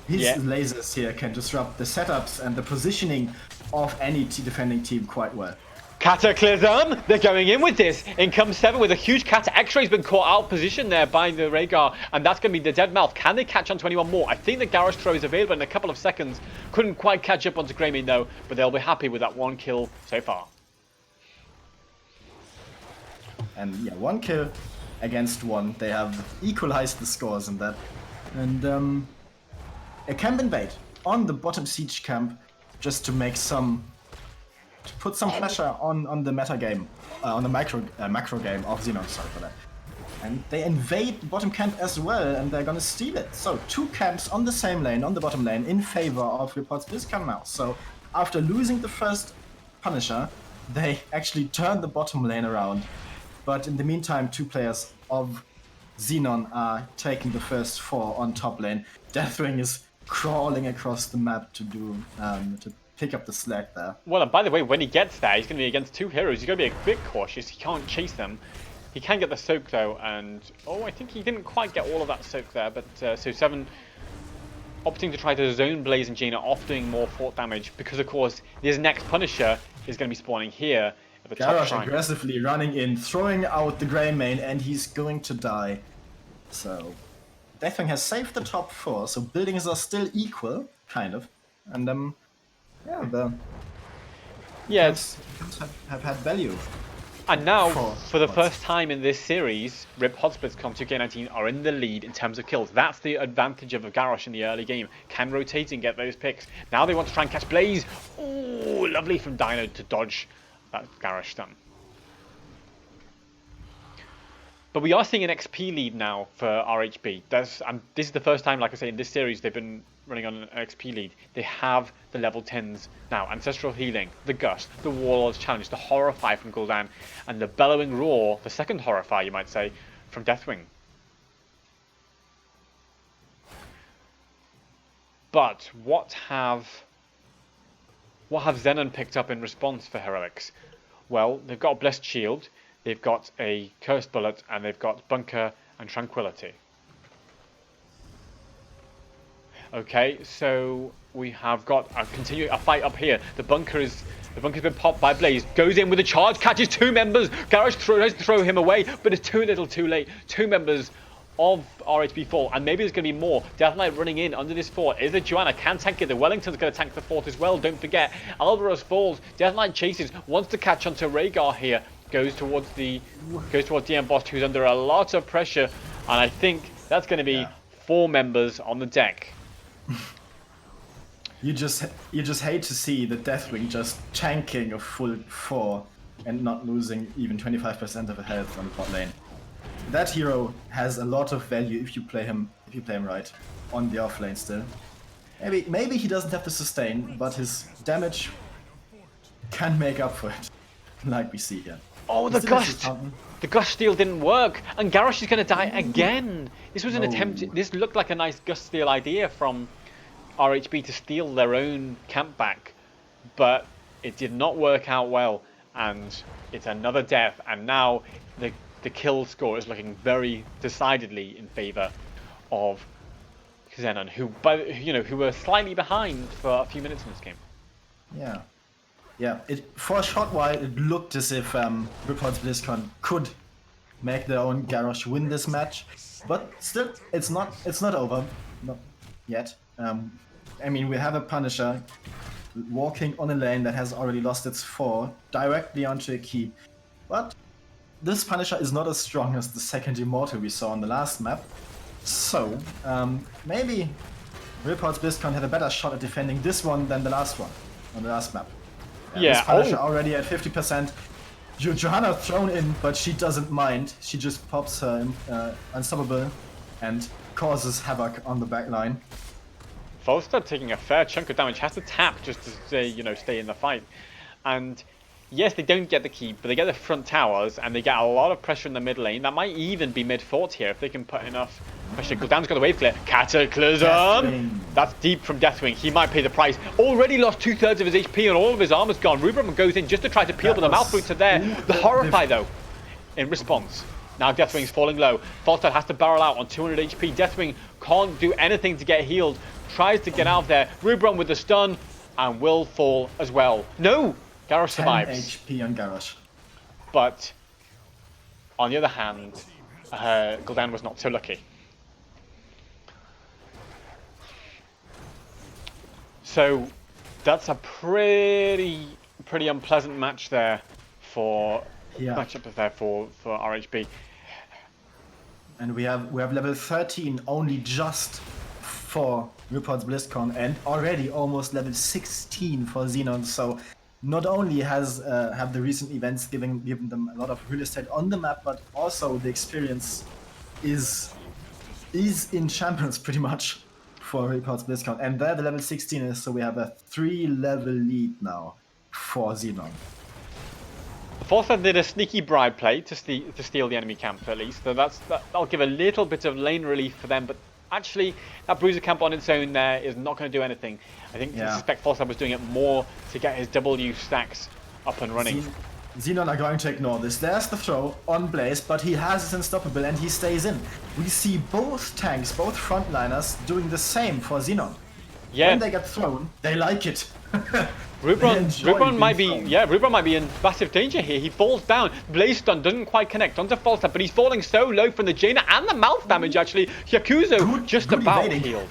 lasers here can disrupt the setups and the positioning of any defending team quite well. Cataclysm! They're going in with this. In comes 7 with a huge cat. X-Ray's been caught out position there by the Rhaegar, and that's going to be the dead mouth. Can they catch on to anyone more? I think the Garrosh throw is available in a couple of seconds. Couldn't quite catch up onto Greymane though, but they'll be happy with that one kill so far. And yeah, one kill against one. They have equalized the scores in that. And a camp invade on the bottom siege camp, just to make some, to put some pressure on the meta game, on the macro game of ZENON. Sorry for that. And they invade the bottom camp as well, and they're gonna steal it. So 2 camps on the same lane, on the bottom lane, in favor of Reports Blizzcon now. So after losing the first Punisher, they actually turned the bottom lane around. But in the meantime, 2 players of ZENON are taking the first 4 on top lane. Deathwing is crawling across the map to pick up the slack there. Well, and by the way, when he gets there, he's going to be against 2 heroes. He's going to be a bit cautious. He can't chase them. He can get the soak though, and oh, I think he didn't quite get all of that soak there. But so Seven opting to try to zone Blaze and Jaina off, doing more fort damage, because of course his next Punisher is going to be spawning here at the top Garrosh shrine. Aggressively running in, throwing out the Grey Mane, and he's going to die. So Deathwing has saved the top 4, so buildings are still equal, kind of. And yeah, the Yes, have had value. and now for the first time in this series, Rip Blizzcon 2K19 are in the lead in terms of kills. That's the advantage of a Garrosh in the early game. Can rotate and get those picks. Now they want to try and catch Blaze. Ooh, lovely from Dino to dodge that Garrosh stun. But we are seeing an XP lead now for RHB. This is the first time, like I say, in this series they've been running on an XP lead. They have the level 10s now. Ancestral Healing, the Gust, the Warlord's Challenge, the Horrify from Gul'dan, and the Bellowing Roar, the second Horrify, you might say, from Deathwing. But what have ZENON picked up in response for Heroics? Well, they've got a Blessed Shield, they've got a Cursed Bullet, and they've got Bunker and Tranquility. Okay, so we have got a fight up here. The bunker's been popped by Blaze. Goes in with a charge, catches 2 members. Garrosh tries to throw him away, but it's too little, too late. 2 members of RHB fall, and maybe there's going to be more. Death Knight running in under this fort. Is it Joanna? Can tank it. The Wellington's going to tank the fort as well. Don't forget, Alvarez falls. Death Knight chases. Wants to catch onto Rhaegar here. Goes towards DM Boss, who's under a lot of pressure, and I think that's going to be 4 members on the deck. You just hate to see the Deathwing just tanking a full 4 and not losing even 25% of a health on the bot lane. That hero has a lot of value if you play him right on the off lane still. Maybe he doesn't have the sustain, but his damage can make up for it, like we see here. Oh, the Gust! The Gust steal didn't work, and Garrosh is going to die again. This was an attempt. This looked like a nice Gust steal idea from RHB to steal their own camp back, but it did not work out well, and it's another death. And now the kill score is looking very decidedly in favor of ZENON, who were slightly behind for a few minutes in this game. Yeah. Yeah, for a short while it looked as if Reports Blizzcon could make their own Garrosh win this match, but still, it's not over, not yet. I mean, we have a Punisher walking on a lane that has already lost its 4 directly onto a keep, but this Punisher is not as strong as the second Immortal we saw on the last map, so maybe Reports Blizzcon had a better shot at defending this one than the last one on the last map. This Punisher already at 50%. Johanna thrown in, but she doesn't mind. She just pops her Unstoppable and causes havoc on the back line. Volstad taking a fair chunk of damage, has to tap just to stay in the fight. And yes, they don't get the keep, but they get the front towers, and they get a lot of pressure in the mid lane. That might even be mid fort here if they can put enough pressure. Gul'dan's got the wave clear. Cataclysm! Deathwing. That's deep from Deathwing. He might pay the price. Already lost 2/3 of his HP and all of his armor's gone. Rubram goes in just to try to peel, but the mouth roots are there. The Horrify though, in response. Now Deathwing's falling low. Volstad has to barrel out on 200 HP. Deathwing can't do anything to get healed. Tries to get out of there. Rubram with the stun and will fall as well. No! Garrosh survives. 10 HP on Garrosh. But on the other hand, Gul'dan was not so lucky. So that's a pretty unpleasant match there for matchup there for RHB. And we have level 13 only just for Reports BlizzCon and already almost level 16 for Xenon. So not only have the recent events given them a lot of real estate on the map, but also the experience is in champions pretty much for Reports BlizzCon. And there the level 16 is, so we have a 3-level lead now for Xenon. Forza did a sneaky bribe play to steal the enemy camp at least, so that'll give a little bit of lane relief for them, but actually that bruiser camp on its own there is not going to do anything. I think I suspect Forza was doing it more to get his W stacks up and running. Xenon are going to ignore this. There's the throw on Blaze, but he has his unstoppable and he stays in. We see both tanks, both frontliners, doing the same for Xenon. Yeah. When they get thrown, they like it. Rubron might be in massive danger here. He falls down. Blaze stun doesn't quite connect onto Falstad, but he's falling so low from the Jaina and the mouth damage actually. Yakuzo just about evading. healed.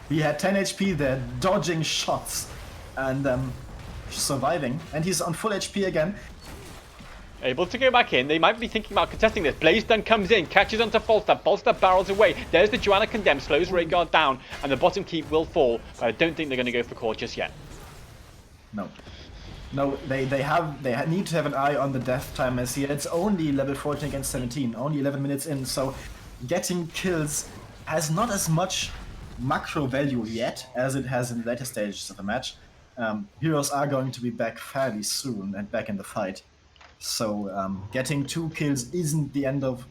He had 10 HP there, dodging shots and surviving. And he's on full HP again. Able to go back in. They might be thinking about contesting this. Blaze then comes in, catches onto Falstad. Falstad barrels away. There's the Joanna Condemned, slows Rhaegar down, and the bottom keep will fall. But I don't think they're going to go for core just yet. No, they need to have an eye on the death time as here. It's only level 14 against 17, only 11 minutes in, so getting kills has not as much macro value yet as it has in the later stages of the match. Heroes are going to be back fairly soon and back in the fight, so getting 2 kills isn't the end of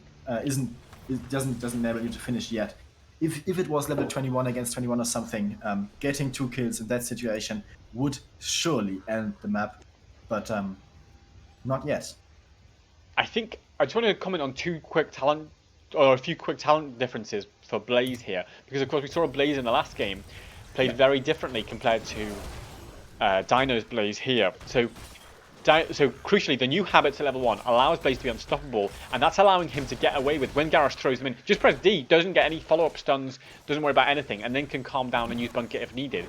doesn't enable you to finish yet. If it was level 21 against 21 or something, getting 2 kills in that situation would surely end the map, but not yet. I think I just want to comment on a few quick talent differences for Blaze here, because of course we saw a Blaze in the last game played very differently compared to Dino's Blaze here. So crucially, the new habits at level 1 allows Blaze to be unstoppable, and that's allowing him to get away with when Garrosh throws them in. Just press D, doesn't get any follow-up stuns, doesn't worry about anything, and then can calm down and use Bunker if needed.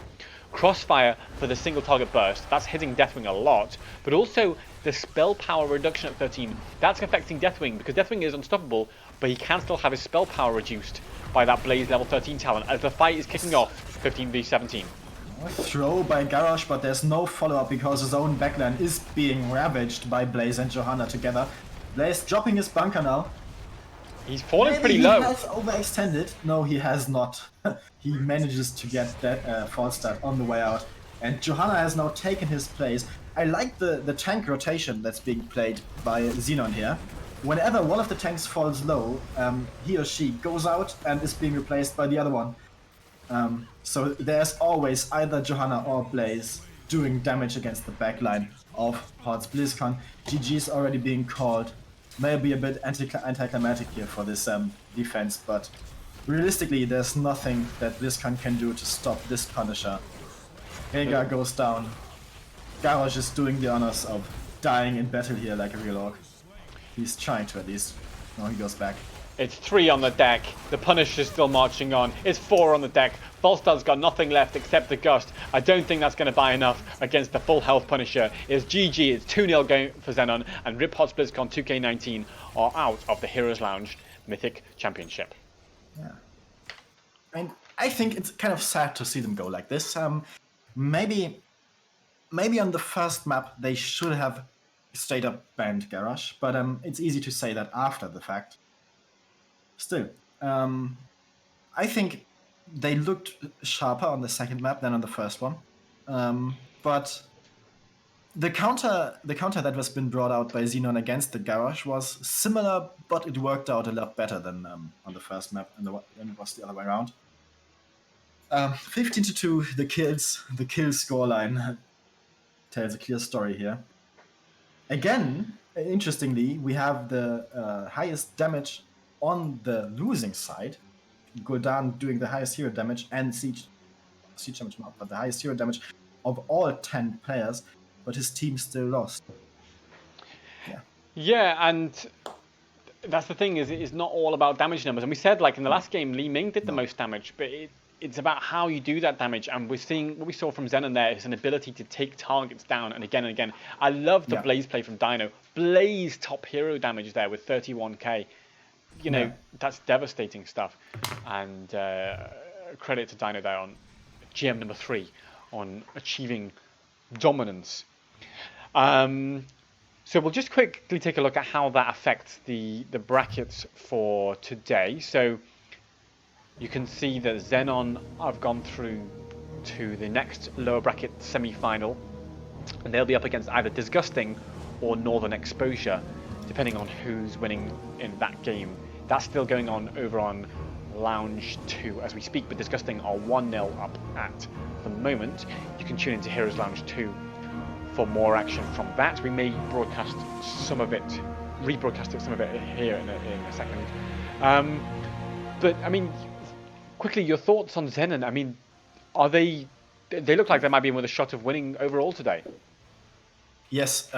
Crossfire for the single target burst, that's hitting Deathwing a lot, but also the spell power reduction at 13, that's affecting Deathwing, because Deathwing is unstoppable, but he can still have his spell power reduced by that Blaze level 13 talent as the fight is kicking off 15v17. Throw by Garrosh, but there's no follow-up because his own backline is being ravaged by Blaze and Johanna together. Blaze dropping his bunker now. He's falling pretty low. He has overextended. No, he has not. He manages to get that Falstad on the way out. And Johanna has now taken his place. I like the tank rotation that's being played by Xenon here. Whenever one of the tanks falls low, he or she goes out and is being replaced by the other one. So there's always either Johanna or Blaze doing damage against the backline of Reports BlizzCon. GG is already being called. Maybe a bit anticlimactic here for this defense, but realistically there's nothing that BlizzCon can do to stop this Punisher. Rhaegar goes down. Garrosh is doing the honors of dying in battle here like a real orc. He's trying to at least. No, he goes back. It's 3 on the deck. The Punisher's still marching on. It's 4 on the deck. Falstad's got nothing left except the Gust. I don't think that's going to buy enough against the full health Punisher. It's GG. It's 2-0 going for Zenon, and Reports BlizzCon 2K19 are out of the Heroes Lounge Mythic Championship. Yeah. And I think it's kind of sad to see them go like this. Maybe on the first map they should have straight up banned Garrosh, but it's easy to say that after the fact. Still, I think they looked sharper on the second map than on the first one. But the counter that was been brought out by Xenon against the Garrosh was similar, but it worked out a lot better than on the first map, and it was the other way around. 15-2, the kill scoreline tells a clear story here. Again, interestingly, we have the highest damage on the losing side. Gul'dan doing the highest hero damage and siege damage not, but the highest hero damage of all 10 players, but his team still lost. Yeah, and that's the thing, is it's not all about damage numbers. And we said, like in the last game, Li Ming did the most damage, but it's about how you do that damage. And we're seeing what we saw from Zenon there is an ability to take targets down and again and again. I love the Blaze play from Dino. Blaze top hero damage there with 31k. You know, that's devastating stuff. And credit to Dino there on GM number 3 on achieving dominance. So we'll just quickly take a look at how that affects the brackets for today. So you can see that ZENON have gone through to the next lower bracket semi-final, and they'll be up against either Disgusting or Northern Exposure, depending on who's winning in that game. That's still going on over on Lounge 2 as we speak, but Disgusting are 1-0 up at the moment. You can tune into Heroes Lounge 2 for more action from that. We may broadcast some of it, rebroadcast some of it here in a second. But I mean, quickly, your thoughts on ZENON? I mean, they look like they might be with a shot of winning overall today. Yes,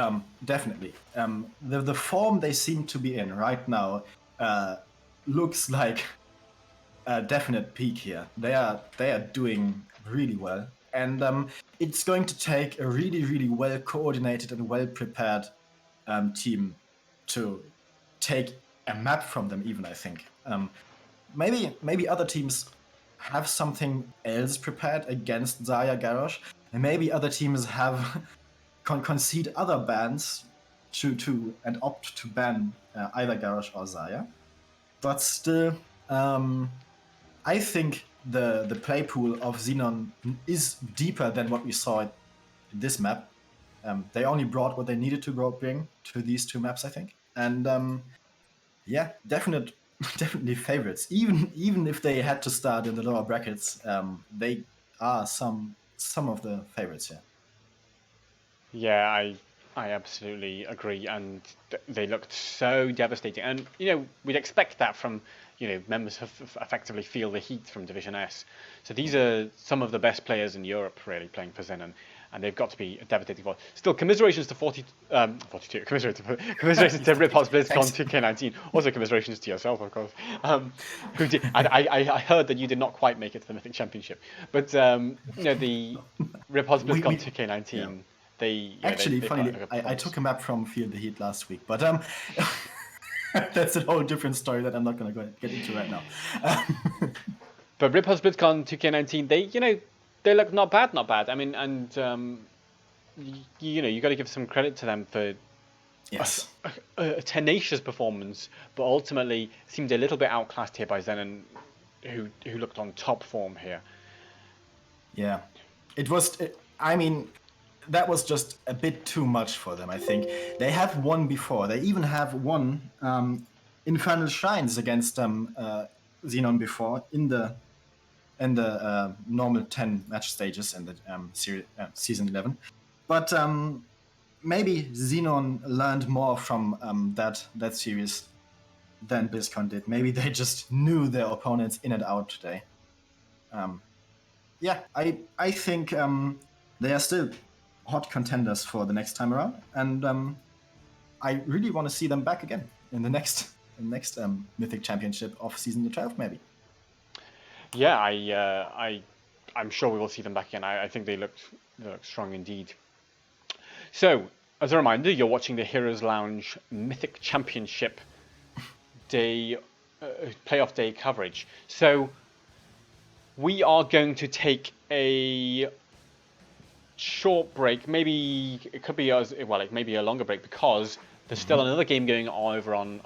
definitely. The form they seem to be in right now looks like a definite peak here. They are doing really well, and it's going to take a really well coordinated and well prepared team to take a map from them. Even I think maybe other teams have something else prepared against Zarya Garrosh, and maybe other teams have concede other bans to and opt to ban either Garrosh or Zarya. But still, I think the play pool of ZENON is deeper than what we saw in this map. They only brought what they needed to bring to these two maps, I think. And yeah, definitely favorites. Even if they had to start in the lower brackets, they are some of the favorites here. Yeah, I absolutely agree, and they looked so devastating. And we'd expect that from members who effectively feel the heat from Division S. So these are some of the best players in Europe really playing for ZENON, and they've got to be a devastating force. Still, commiserations to 42. Commiserations to Ripos Blizzcon 2K19. Also, commiserations to yourself, of course. Who did? I heard that you did not quite make it to the Mythic Championship, but the Ripos Blizzcon 2K19. Yeah. They funny. I took a map from Feel the Heat last week, but that's a whole different story that I'm not going to get into right now. But Ripos Blizzcon 2K19, they look not bad. I mean, and you got to give some credit to them for a tenacious performance, but ultimately seemed a little bit outclassed here by ZENON, who looked on top form here. Yeah, it was. I mean, that was just a bit too much for them, I think. They have won before. They even have won Infernal Shrines against ZENON before in the normal 10 match stages in the season 11. But maybe ZENON learned more from that series than Blizzcon did. Maybe they just knew their opponents in and out today. Yeah, I think they are still hot contenders for the next time around, and I really want to see them back again in the next Mythic Championship of season 12, maybe. Yeah, I'm sure we will see them back again. I think they look strong indeed. So, as a reminder, you're watching the Heroes Lounge Mythic Championship day playoff day coverage. So, we are going to take a short break. Maybe it could be maybe a longer break, because there's still another game going on over on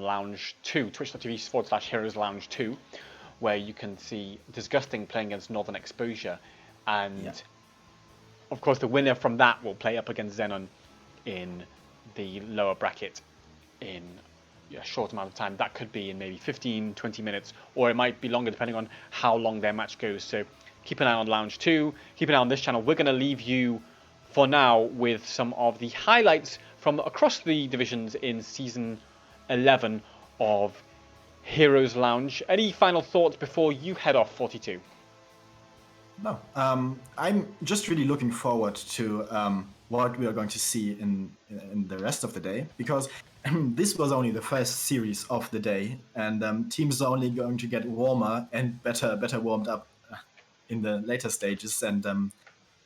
Lounge 2, twitch.tv/Heroes Lounge 2, where you can see Disgusting playing against Northern Exposure, and of course the winner from that will play up against ZENON in the lower bracket in a short amount of time. That could be in maybe 15-20 minutes, or it might be longer depending on how long their match goes. So keep an eye on Lounge 2, keep an eye on this channel. We're going to leave you for now with some of the highlights from across the divisions in Season 11 of Heroes Lounge. Any final thoughts before you head off, 42? No. I'm just really looking forward to what we are going to see in the rest of the day, because this was only the first series of the day, and teams are only going to get warmer and better warmed up in the later stages, and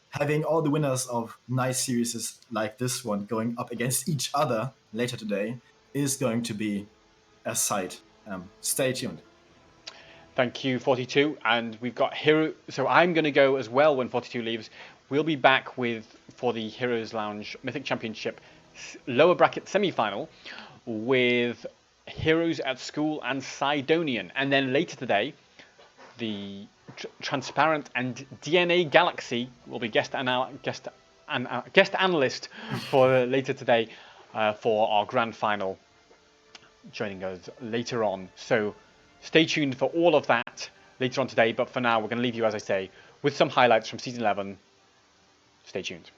having all the winners of nice series like this one going up against each other later today is going to be a sight. Stay tuned. Thank you, 42. And we've got Hero. So I'm going to go as well when 42 leaves. We'll be back for the Heroes Lounge Mythic Championship lower bracket semi-final with Heroes at School and Sidonian. And then later today, the Transparent and DNA Galaxy will be guest analyst for later today for our grand final, joining us later on. So stay tuned for all of that later on today. But for now, we're going to leave you, as I say, with some highlights from Season 11. Stay tuned.